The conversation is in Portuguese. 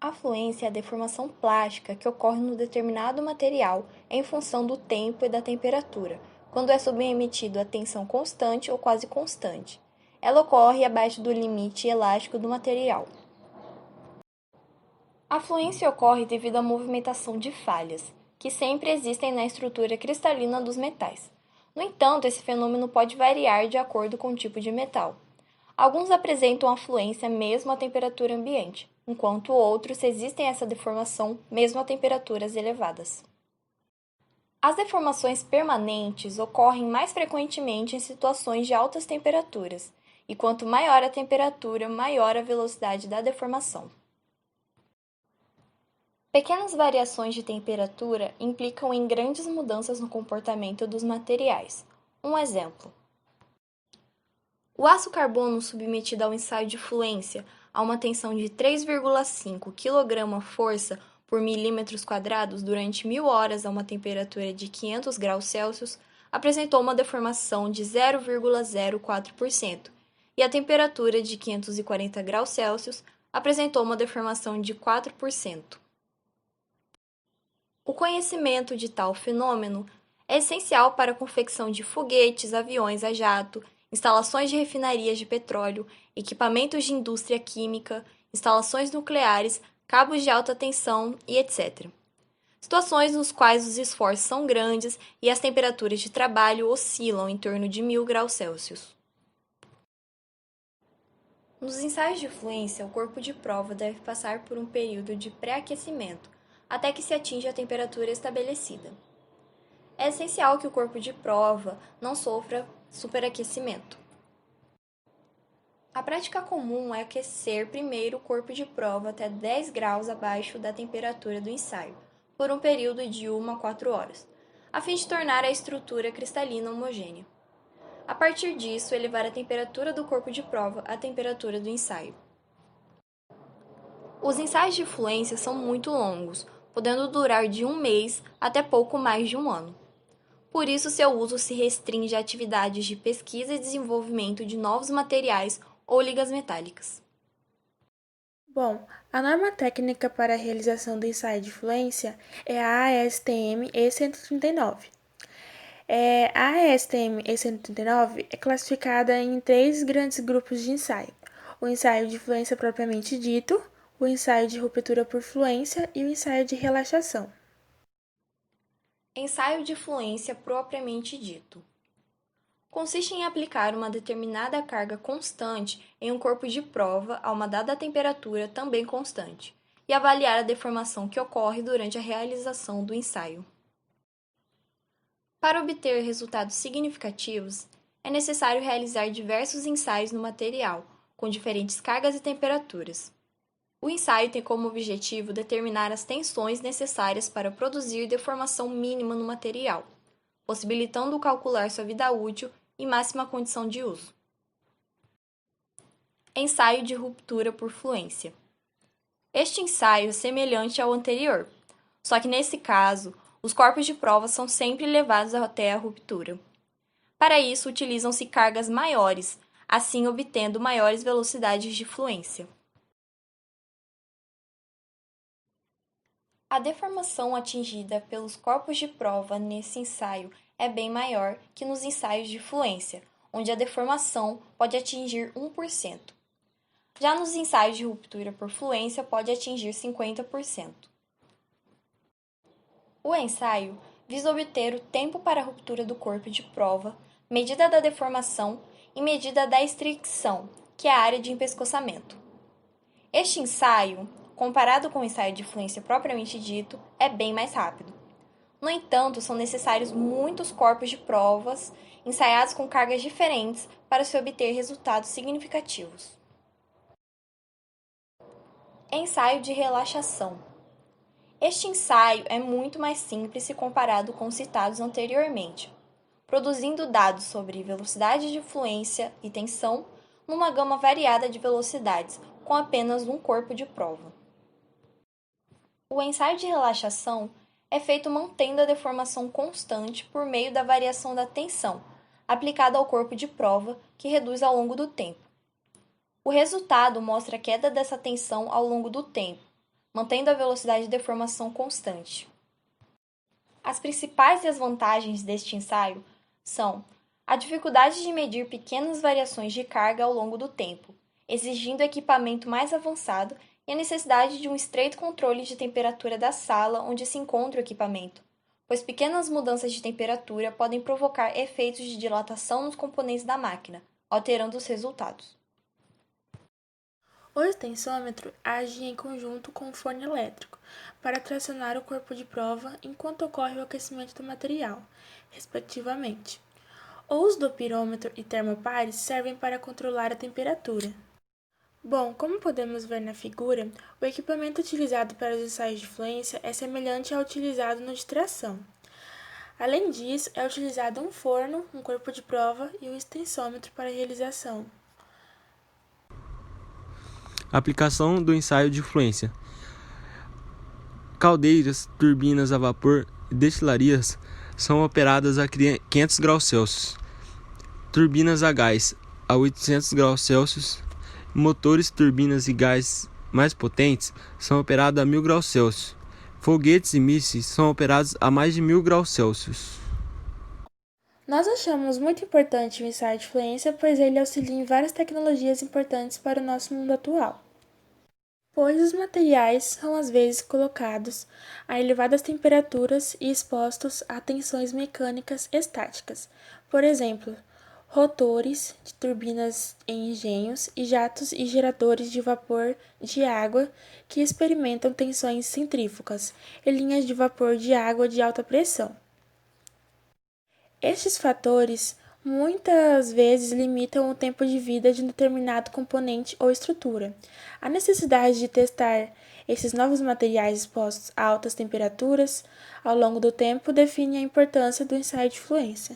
A fluência é a deformação plástica que ocorre no determinado material em função do tempo e da temperatura, quando é submetido a tensão constante ou quase constante. Ela ocorre abaixo do limite elástico do material. A fluência ocorre devido à movimentação de falhas, que sempre existem na estrutura cristalina dos metais. No entanto, esse fenômeno pode variar de acordo com o tipo de metal. Alguns apresentam a fluência mesmo à temperatura ambiente, enquanto outros existem essa deformação mesmo a temperaturas elevadas. As deformações permanentes ocorrem mais frequentemente em situações de altas temperaturas, e quanto maior a temperatura, maior a velocidade da deformação. Pequenas variações de temperatura implicam em grandes mudanças no comportamento dos materiais. Um exemplo: o aço carbono submetido ao ensaio de fluência a uma tensão de 3,5 kg-força por milímetros quadrados durante 1000 horas a uma temperatura de 500 graus Celsius apresentou uma deformação de 0,04%, e a temperatura de 540 graus Celsius apresentou uma deformação de 4%. O conhecimento de tal fenômeno é essencial para a confecção de foguetes, aviões a jato, instalações de refinarias de petróleo, equipamentos de indústria química, instalações nucleares, cabos de alta tensão e etc. Situações nos quais os esforços são grandes e as temperaturas de trabalho oscilam em torno de 1000 graus Celsius. Nos ensaios de fluência, o corpo de prova deve passar por um período de pré-aquecimento, até que se atinja a temperatura estabelecida. É essencial que o corpo de prova não sofra superaquecimento. A prática comum é aquecer primeiro o corpo de prova até 10 graus abaixo da temperatura do ensaio, por um período de 1 a 4 horas, a fim de tornar a estrutura cristalina homogênea. A partir disso, elevar a temperatura do corpo de prova à temperatura do ensaio. Os ensaios de fluência são muito longos, podendo durar de 1 mês até pouco mais de 1 ano. Por isso, seu uso se restringe a atividades de pesquisa e desenvolvimento de novos materiais ou ligas metálicas. Bom, a norma técnica para a realização do ensaio de fluência é a ASTM E139. A ASTM E139 é classificada em 3 grandes grupos de ensaio: o ensaio de fluência propriamente dito, o ensaio de ruptura por fluência e o ensaio de relaxação. Ensaio de fluência propriamente dito consiste em aplicar uma determinada carga constante em um corpo de prova a uma dada temperatura também constante e avaliar a deformação que ocorre durante a realização do ensaio. Para obter resultados significativos, é necessário realizar diversos ensaios no material, com diferentes cargas e temperaturas. O ensaio tem como objetivo determinar as tensões necessárias para produzir deformação mínima no material, possibilitando calcular sua vida útil e máxima condição de uso. Ensaio de ruptura por fluência. Este ensaio é semelhante ao anterior, só que nesse caso, os corpos de prova são sempre levados até a ruptura. Para isso, utilizam-se cargas maiores, assim obtendo maiores velocidades de fluência. A deformação atingida pelos corpos de prova nesse ensaio é bem maior que nos ensaios de fluência, onde a deformação pode atingir 1%. Já nos ensaios de ruptura por fluência pode atingir 50%. O ensaio visa obter o tempo para a ruptura do corpo de prova, medida da deformação e medida da estricção, que é a área de empescoçamento. Este ensaio, comparado com o ensaio de fluência propriamente dito, é bem mais rápido. No entanto, são necessários muitos corpos de provas ensaiados com cargas diferentes para se obter resultados significativos. Ensaio de relaxação. Este ensaio é muito mais simples se comparado com os citados anteriormente, produzindo dados sobre velocidade de fluência e tensão numa gama variada de velocidades, com apenas um corpo de prova. O ensaio de relaxação é feito mantendo a deformação constante por meio da variação da tensão aplicada ao corpo de prova, que reduz ao longo do tempo. O resultado mostra a queda dessa tensão ao longo do tempo, mantendo a velocidade de deformação constante. As principais desvantagens deste ensaio são a dificuldade de medir pequenas variações de carga ao longo do tempo, exigindo equipamento mais avançado e a necessidade de um estreito controle de temperatura da sala onde se encontra o equipamento, pois pequenas mudanças de temperatura podem provocar efeitos de dilatação nos componentes da máquina, alterando os resultados. O extensômetro age em conjunto com o forno elétrico para tracionar o corpo de prova enquanto ocorre o aquecimento do material, respectivamente. Os dopirômetro e termopares servem para controlar a temperatura. Bom, como podemos ver na figura, o equipamento utilizado para os ensaios de fluência é semelhante ao utilizado no de tração. Além disso, é utilizado um forno, um corpo de prova e um extensômetro para a realização. Aplicação do ensaio de fluência. Caldeiras, turbinas a vapor e destilarias são operadas a 500 graus Celsius. Turbinas a gás a 800 graus Celsius. Motores, turbinas e gás mais potentes são operados a 1000 graus Celsius. Foguetes e mísseis são operados a mais de 1000 graus Celsius. Nós achamos muito importante o ensaio de fluência, pois ele auxilia em várias tecnologias importantes para o nosso mundo atual. Pois os materiais são às vezes colocados a elevadas temperaturas e expostos a tensões mecânicas estáticas, por exemplo, rotores de turbinas em engenhos e jatos e geradores de vapor de água que experimentam tensões centrífugas e linhas de vapor de água de alta pressão. Estes fatores muitas vezes limitam o tempo de vida de um determinado componente ou estrutura. A necessidade de testar esses novos materiais expostos a altas temperaturas ao longo do tempo define a importância do ensaio de fluência.